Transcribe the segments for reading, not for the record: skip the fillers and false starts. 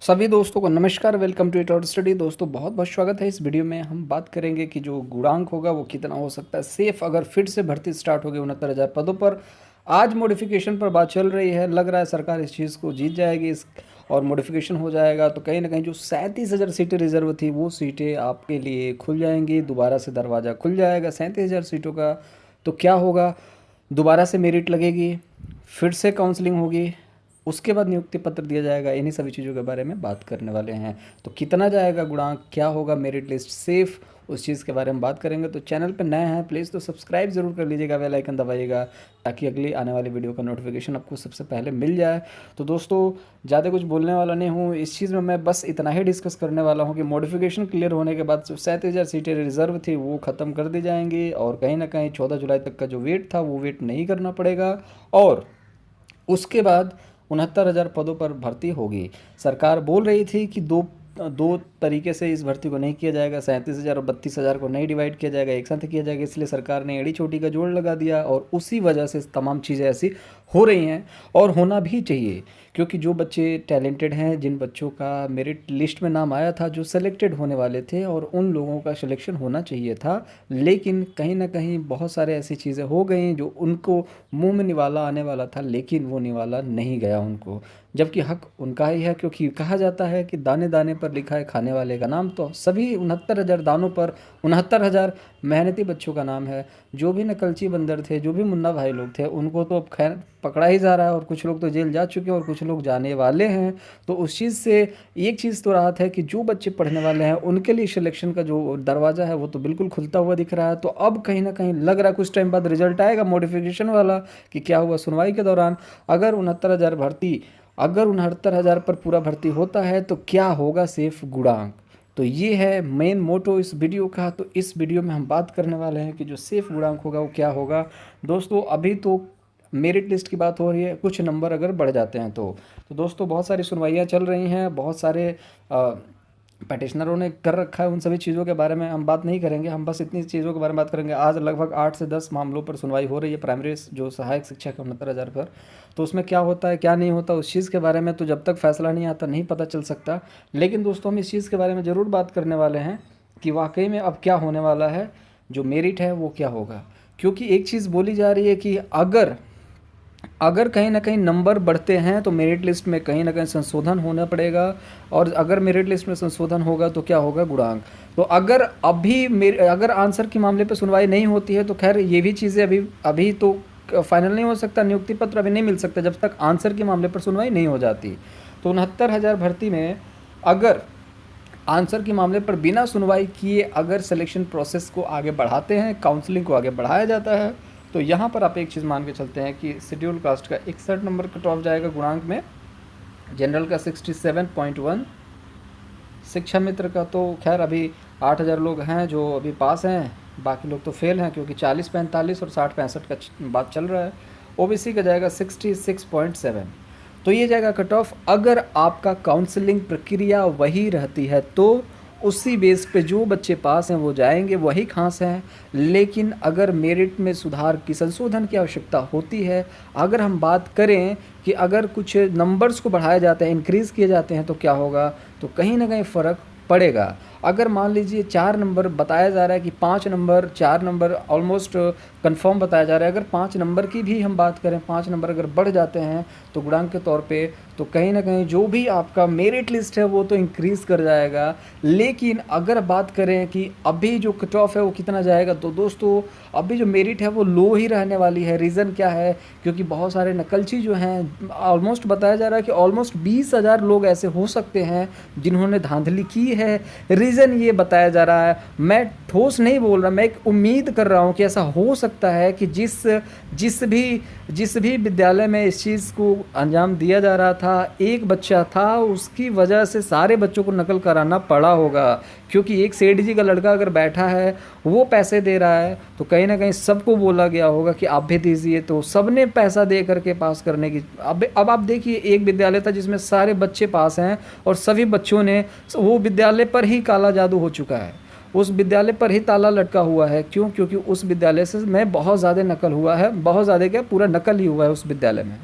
सभी दोस्तों को नमस्कार। Welcome to it study. दोस्तों बहुत बहुत स्वागत है। इस वीडियो में हम बात करेंगे कि जो गुणांक होगा वो कितना हो सकता है सेफ अगर फिर से भर्ती स्टार्ट होगी 69,000 पदों पर। आज मॉडिफिकेशन पर बात चल रही है, लग रहा है सरकार इस चीज़ को जीत जाएगी इस और मॉडिफिकेशन हो जाएगा तो कहीं ना कहीं जो 37,000 सीटें रिजर्व थी वो सीटें आपके लिए खुल जाएंगी, दोबारा से दरवाज़ा खुल जाएगा 37,000 सीटों का। तो क्या होगा, दोबारा से मेरिट लगेगी, फिर से काउंसलिंग होगी, उसके बाद नियुक्ति पत्र दिया जाएगा। इन्हीं सभी चीज़ों के बारे में बात करने वाले हैं। तो कितना जाएगा गुणांक, क्या होगा मेरिट लिस्ट सेफ, उस चीज़ के बारे में बात करेंगे। तो चैनल पर नए हैं प्लीज़ तो सब्सक्राइब ज़रूर कर लीजिएगा, बेल आइकन दबाइएगा ताकि अगली आने वाली वीडियो का नोटिफिकेशन आपको सबसे पहले मिल जाए। तो दोस्तों ज़्यादा कुछ बोलने वाला नहीं हूँ इस चीज़ में, मैं बस इतना ही डिस्कस करने वाला हूँ कि मॉडिफिकेशन क्लियर होने के बाद जो 37,000 सीटें रिजर्व थी वो ख़त्म कर दी जाएंगी और कहीं ना कहीं 14 जुलाई तक का जो वेट था वो वेट नहीं करना पड़ेगा और उसके बाद 69,000 पदों पर भर्ती होगी। सरकार बोल रही थी कि दो दो तरीके से इस भर्ती को नहीं किया जाएगा, 37,000 और 32,000 को नहीं डिवाइड किया जाएगा, एक साथ किया जाएगा। इसलिए सरकार ने एड़ी चोटी का जोड़ लगा दिया और उसी वजह से तमाम चीज़ें ऐसी हो रही हैं और होना भी चाहिए। क्योंकि जो बच्चे टैलेंटेड हैं, जिन बच्चों का मेरिट लिस्ट में नाम आया था, जो सेलेक्टेड होने वाले थे और उन लोगों का सिलेक्शन होना चाहिए था, लेकिन कहीं ना कहीं बहुत सारे ऐसी चीज़ें हो गई जो उनको मुंह में निवाला आने वाला था लेकिन वो निवाला नहीं गया उनको, जबकि हक उनका ही है। क्योंकि कहा जाता है कि दाने दाने पर लिखा है खाने वाले का नाम, तो सभी 69,000 दानों पर 69,000 मेहनती बच्चों का नाम है। जो भी नकलची बंदर थे, जो भी मुन्ना भाई लोग थे, उनको तो अब खैर पकड़ा ही जा रहा है और कुछ लोग तो जेल जा चुके हैं और कुछ लोग जाने वाले हैं। तो उस चीज़ से एक चीज़ तो राहत है कि जो बच्चे पढ़ने वाले हैं उनके लिए सिलेक्शन का जो दरवाज़ा है वो तो बिल्कुल खुलता हुआ दिख रहा है। तो अब कहीं ना कहीं लग रहा है कुछ टाइम बाद रिजल्ट आएगा मॉडिफिकेशन वाला कि क्या हुआ सुनवाई के दौरान। अगर 69,000 पर पूरा भर्ती होता है तो क्या होगा सेफ गुणांक। तो ये है मेन मोटो इस वीडियो का। तो इस वीडियो में हम बात करने वाले हैं कि जो सेफ गुणांक होगा वो क्या होगा। दोस्तों अभी तो मेरिट लिस्ट की बात हो रही है, कुछ नंबर अगर बढ़ जाते हैं तो दोस्तों बहुत सारी सुनवाइयाँ चल रही हैं, बहुत सारे पटिशनरों ने कर रखा है। उन सभी चीज़ों के बारे में हम बात नहीं करेंगे, हम बस इतनी चीज़ों के बारे में बात करेंगे। आज लगभग 8 से 10 मामलों पर सुनवाई हो रही है प्राइमरी जो सहायक शिक्षक है 69,000 पर। तो उसमें क्या होता है क्या नहीं होता उस चीज़ के बारे में तो जब तक फैसला नहीं आता नहीं पता चल सकता। लेकिन दोस्तों हम इस चीज़ के बारे में ज़रूर बात करने वाले हैं कि वाकई में अब क्या होने वाला है, जो मेरिट है वो क्या होगा। क्योंकि एक चीज़ बोली जा रही है कि अगर कहीं ना कहीं नंबर बढ़ते हैं तो मेरिट लिस्ट में कहीं ना कहीं संशोधन होना पड़ेगा और अगर मेरिट लिस्ट में संशोधन होगा तो क्या होगा गुणांक। तो अगर आंसर के मामले पर सुनवाई नहीं होती है तो खैर ये भी चीज़ें अभी तो फाइनल नहीं हो सकता, नियुक्ति पत्र अभी नहीं मिल सकता जब तक आंसर के मामले पर सुनवाई नहीं हो जाती। तो 69,000 भर्ती में अगर आंसर के मामले पर बिना सुनवाई किए अगर सिलेक्शन प्रोसेस को आगे बढ़ाते हैं, काउंसलिंग को आगे बढ़ाया जाता है, तो यहाँ पर आप एक चीज़ मान के चलते हैं कि शेड्यूल कास्ट का 61 नंबर कट ऑफ जाएगा गुणांक में, जनरल का 67.1, शिक्षा मित्र का तो खैर अभी 8,000 लोग हैं जो अभी पास हैं, बाकी लोग तो फेल हैं क्योंकि 40-45 और 60-65 का बात चल रहा है। ओबीसी का जाएगा 66.7। तो ये जाएगा कट ऑफ। अगर आपका काउंसलिंग प्रक्रिया वही रहती है तो उसी बेस पे जो बच्चे पास हैं वो जाएंगे, वही खास हैं। लेकिन अगर मेरिट में सुधार की संशोधन की आवश्यकता होती है, अगर हम बात करें कि अगर कुछ नंबर्स को बढ़ाए जाते हैं, इंक्रीज़ किए जाते हैं तो क्या होगा, तो कहीं ना कहीं फ़र्क पड़ेगा। अगर मान लीजिए 4 नंबर बताया जा रहा है कि 5 नंबर 4 नंबर ऑलमोस्ट कंफर्म बताया जा रहा है, अगर 5 नंबर की भी हम बात करें, 5 नंबर अगर बढ़ जाते हैं तो गुणांक के तौर पे तो कहीं ना कहीं जो भी आपका मेरिट लिस्ट है वो तो इंक्रीज़ कर जाएगा। लेकिन अगर बात करें कि अभी जो कट ऑफ है वो कितना जाएगा, तो दोस्तों अभी जो मेरिट है वो लो ही रहने वाली है। रीज़न क्या है, क्योंकि बहुत सारे नकलची जो हैं, ऑलमोस्ट बताया जा रहा है कि ऑलमोस्ट 20,000 लोग ऐसे हो सकते हैं जिन्होंने धांधली की है। रीज़न ये बताया जा रहा है, मैं ठोस नहीं बोल रहा, मैं एक उम्मीद कर रहा हूँ कि ऐसा हो सकता है कि जिस भी विद्यालय में इस चीज़ को अंजाम दिया जा रहा था, एक बच्चा था, उसकी वजह से सारे बच्चों को नकल कराना पड़ा होगा। क्योंकि एक सेठ जी का लड़का अगर बैठा है, वो पैसे दे रहा है, तो कहीं ना कहीं सबको बोला गया होगा कि आप भी दीजिए, तो सबने पैसा दे करके पास करने की। अब आप देखिए, एक विद्यालय था जिसमें सारे बच्चे पास हैं और सभी बच्चों ने, वो विद्यालय पर ही काला जादू हो चुका है, उस विद्यालय पर ही ताला लटका हुआ है। क्यों? क्योंकि उस विद्यालय से में बहुत ज़्यादा नकल हुआ है, बहुत ज़्यादा क्या, पूरा नकल ही हुआ है उस विद्यालय में।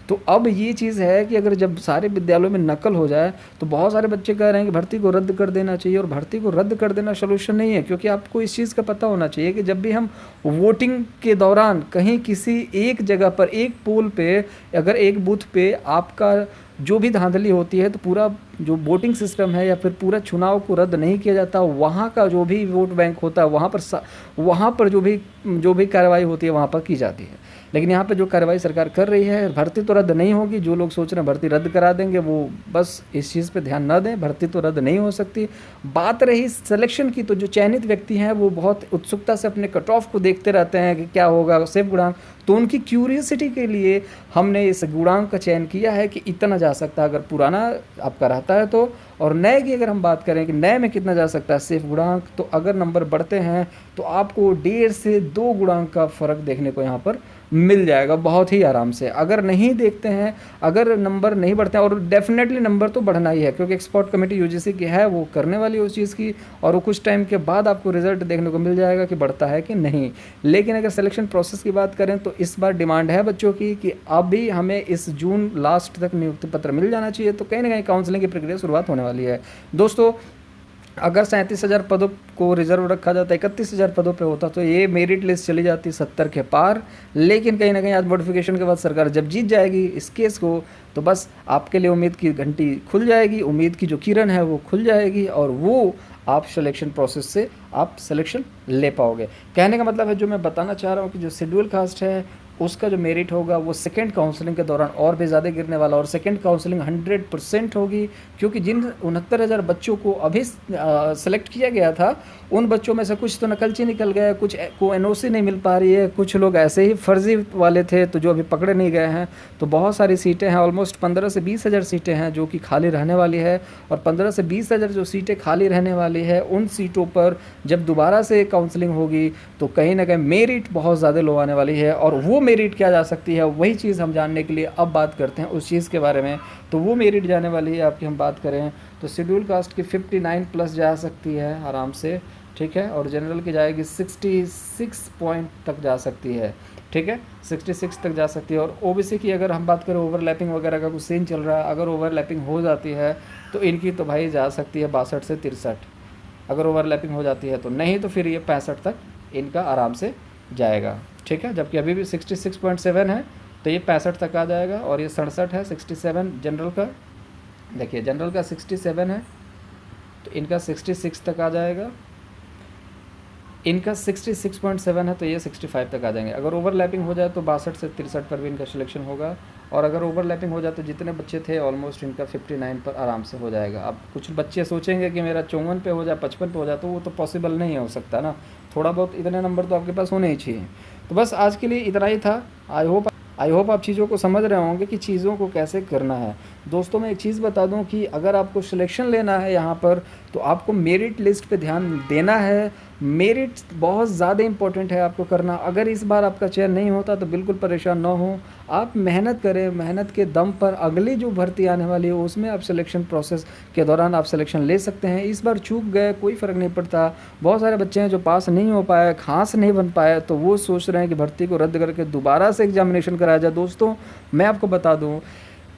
तो अब ये चीज़ है कि अगर जब सारे विद्यालयों में नकल हो जाए तो बहुत सारे बच्चे कह रहे हैं कि भर्ती को रद्द कर देना चाहिए, और भर्ती को रद्द कर देना सोल्यूशन नहीं है। क्योंकि आपको इस चीज़ का पता होना चाहिए कि जब भी हम वोटिंग के दौरान कहीं किसी एक जगह पर, एक पोल पे, अगर एक बूथ पे आपका जो भी धांधली होती है, तो पूरा जो वोटिंग सिस्टम है या फिर पूरा चुनाव को रद्द नहीं किया जाता। वहाँ का जो भी वोट बैंक होता है वहाँ पर जो भी कार्रवाई होती है वहाँ पर की जाती है। लेकिन यहाँ पे जो कार्रवाई सरकार कर रही है, भर्ती तो रद्द नहीं होगी। जो लोग सोच रहे हैं भर्ती रद्द करा देंगे, वो बस इस चीज़ पे ध्यान न दें। भर्ती तो रद्द नहीं हो सकती। बात रही सिलेक्शन की, तो जो चयनित व्यक्ति हैं वो बहुत उत्सुकता से अपने कट ऑफ को देखते रहते हैं कि क्या होगा सेफ गुणांक। तो उनकी क्यूरियोसिटी के लिए हमने इस गुणांक का चयन किया है कि इतना जा सकता है अगर पुराना आपका रहता है तो। और नए की अगर हम बात करें कि नए में कितना जा सकता है सेफ गुणांक, तो अगर नंबर बढ़ते हैं तो आपको 1.5 से 2 गुणांक का फ़र्क देखने को यहाँ पर मिल जाएगा बहुत ही आराम से। अगर नहीं देखते हैं, अगर नंबर नहीं बढ़ते हैं, और डेफिनेटली नंबर तो बढ़ना ही है क्योंकि एक्सपर्ट कमेटी यूजीसी की है, वो करने वाली है उस चीज़ की, और वो कुछ टाइम के बाद आपको रिजल्ट देखने को मिल जाएगा कि बढ़ता है कि नहीं। लेकिन अगर सिलेक्शन प्रोसेस की बात करें तो इस बार डिमांड है बच्चों की कि अभी हमें इस जून लास्ट तक नियुक्ति पत्र मिल जाना चाहिए। तो कहीं ना कहीं काउंसलिंग की प्रक्रिया शुरुआत होने वाली है। दोस्तों, अगर 37,000 पदों को रिजर्व रखा जाता, 31,000 पदों पे होता, तो ये मेरिट लिस्ट चली जाती 70 के पार। लेकिन कहीं ना कहीं आज मॉडिफिकेशन के बाद सरकार जब जीत जाएगी इस केस को, तो बस आपके लिए उम्मीद की घंटी खुल जाएगी, उम्मीद की जो किरण है वो खुल जाएगी, और वो आप सिलेक्शन प्रोसेस से आप सिलेक्शन ले पाओगे। कहने का मतलब है, जो मैं बताना चाह रहा हूँ कि जो शेड्यूल कास्ट है उसका जो मेरिट होगा वो सेकंड काउंसलिंग के दौरान और भी ज़्यादा गिरने वाला, और सेकंड काउंसलिंग 100% होगी। क्योंकि जिन 69,000 बच्चों को अभी सेलेक्ट किया गया था, उन बच्चों में से कुछ तो नकलची निकल गए, कुछ को एनओसी नहीं मिल पा रही है, कुछ लोग ऐसे ही फर्जी वाले थे तो जो अभी पकड़े नहीं गए हैं। तो बहुत सारी सीटें हैं, ऑलमोस्ट 15 से 20,000 सीटें हैं जो कि खाली रहने वाली है। और 15 से 20,000 जो सीटें खाली रहने वाली है, उन सीटों पर जब दोबारा से काउंसलिंग होगी तो कहीं ना कहीं मेरिट बहुत ज़्यादा लो आने वाली है। और वो मेरिट क्या जा सकती है, वही चीज़ हम जानने के लिए अब बात करते हैं उस चीज़ के बारे में। तो वो मेरिट जाने वाली है आपकी, हम बात करें तो शेड्यूल कास्ट की 59 प्लस जा सकती है आराम से, ठीक है। और जनरल की जाएगी 66 पॉइंट तक जा सकती है, ठीक है, 66 तक जा सकती है। और ओबीसी की अगर हम बात करें, ओवरलैपिंग वगैरह का कुछ सीन चल रहा है, अगर ओवरलैपिंग हो जाती है तो इनकी तो भाई जा सकती है 62 से 63, अगर ओवरलैपिंग हो जाती है तो। नहीं तो फिर ये 65 तक इनका आराम से जाएगा, ठीक है। जबकि अभी भी 66.7 है, तो ये 65 तक आ जाएगा। और ये 67 है, 67 जनरल का, देखिए जनरल का 67 है तो इनका 66 तक आ जाएगा। इनका 66.7 है तो ये 65 तक आ जाएंगे। अगर ओवरलैपिंग हो जाए तो 62 से 63 पर भी इनका सिलेक्शन होगा। और अगर ओवरलैपिंग हो जाए तो जितने बच्चे थे ऑलमोस्ट इनका 59 पर आराम से हो जाएगा। अब कुछ बच्चे सोचेंगे कि मेरा 54 पे हो जाए, 55 पे हो जाए, तो वो तो पॉसिबल नहीं हो सकता ना। थोड़ा बहुत इतने नंबर तो आपके पास होने ही चाहिए। तो बस आज के लिए इतना ही था। आई होप आप चीज़ों को समझ रहे होंगे कि चीज़ों को कैसे करना है। दोस्तों, मैं एक चीज़ बता दूं कि अगर आपको सिलेक्शन लेना है यहाँ पर, तो आपको मेरिट लिस्ट पे ध्यान देना है। मेरिट बहुत ज़्यादा इंपॉर्टेंट है आपको करना। अगर इस बार आपका चयन नहीं होता तो बिल्कुल परेशान ना हो, आप मेहनत करें। मेहनत के दम पर अगली जो भर्ती आने वाली है उसमें आप सिलेक्शन प्रोसेस के दौरान आप सिलेक्शन ले सकते हैं। इस बार चूक गए कोई फ़र्क नहीं पड़ता। बहुत सारे बच्चे हैं जो पास नहीं हो पाए, खास नहीं बन पाए, तो वो सोच रहे हैं कि भर्ती को रद्द करके दोबारा से एग्जामिनेशन कराया जाए। दोस्तों, मैं आपको बता दूँ,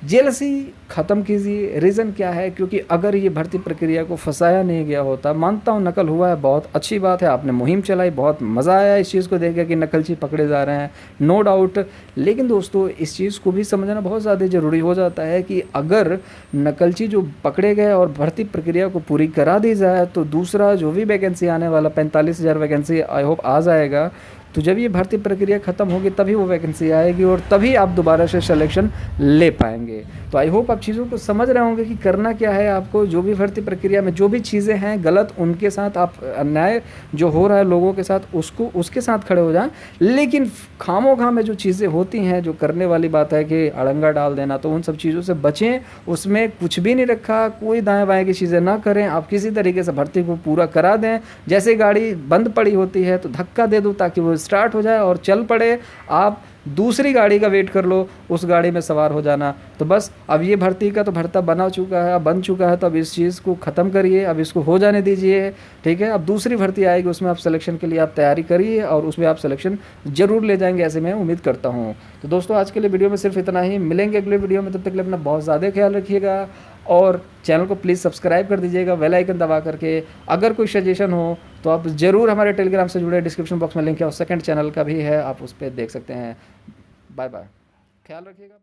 जेलसी ख़त्म कीजिए। रीज़न क्या है, क्योंकि अगर ये भर्ती प्रक्रिया को फंसाया नहीं गया होता, मानता हूँ नकल हुआ है, बहुत अच्छी बात है, आपने मुहिम चलाई, बहुत मज़ा आया इस चीज़ को देख के कि नकलची पकड़े जा रहे हैं, नो डाउट। लेकिन दोस्तों, इस चीज़ को भी समझना बहुत ज़्यादा ज़रूरी हो जाता है कि अगर नकलची जो पकड़े गए और भर्ती प्रक्रिया को पूरी करा दी जाए तो दूसरा जो भी वैकेंसी आने वाला 45,000 वैकेंसी आई होप आ जाएगा। तो जब ये भर्ती प्रक्रिया ख़त्म होगी तभी वो वैकेंसी आएगी और तभी आप दोबारा से सिलेक्शन ले पाएंगे। तो आई होप आप चीज़ों को समझ रहे होंगे कि करना क्या है आपको। जो भी भर्ती प्रक्रिया में जो भी चीज़ें हैं गलत, उनके साथ आप अन्याय जो हो रहा है लोगों के साथ उसके साथ खड़े हो जाएं। लेकिन खामोखा में जो चीज़ें होती हैं, जो करने वाली बात है कि अड़ंगा डाल देना, तो उन सब चीज़ों से बचें। उसमें कुछ भी नहीं रखा, कोई दाएँ बाएँ की चीज़ें ना करें। आप किसी तरीके से भर्ती को पूरा करा दें। जैसे गाड़ी बंद पड़ी होती है तो धक्का दे दो ताकि वो स्टार्ट हो जाए और चल पड़े, आप दूसरी गाड़ी का वेट कर लो, उस गाड़ी में सवार हो जाना। तो बस अब ये भर्ती का तो भर्ता बन चुका है, तो अब इस चीज़ को ख़त्म करिए, अब इसको हो जाने दीजिए, ठीक है। अब दूसरी भर्ती आएगी, उसमें आप सिलेक्शन के लिए आप तैयारी करिए और उसमें आप सिलेक्शन ज़रूर ले जाएंगे, ऐसे मैं उम्मीद करता हूँ। तो दोस्तों आज के लिए वीडियो में सिर्फ इतना ही, मिलेंगे अगले वीडियो में, तब तक के लिए अपना बहुत ज़्यादा ख्याल रखिएगा और चैनल को प्लीज़ सब्सक्राइब कर दीजिएगा बेल आइकन दबा करके। अगर कोई सजेशन हो तो आप ज़रूर हमारे टेलीग्राम से जुड़े, डिस्क्रिप्शन बॉक्स में लिंक है और सेकंड चैनल का भी है, आप उस पर देख सकते हैं। बाय बाय, ख्याल रखिएगा।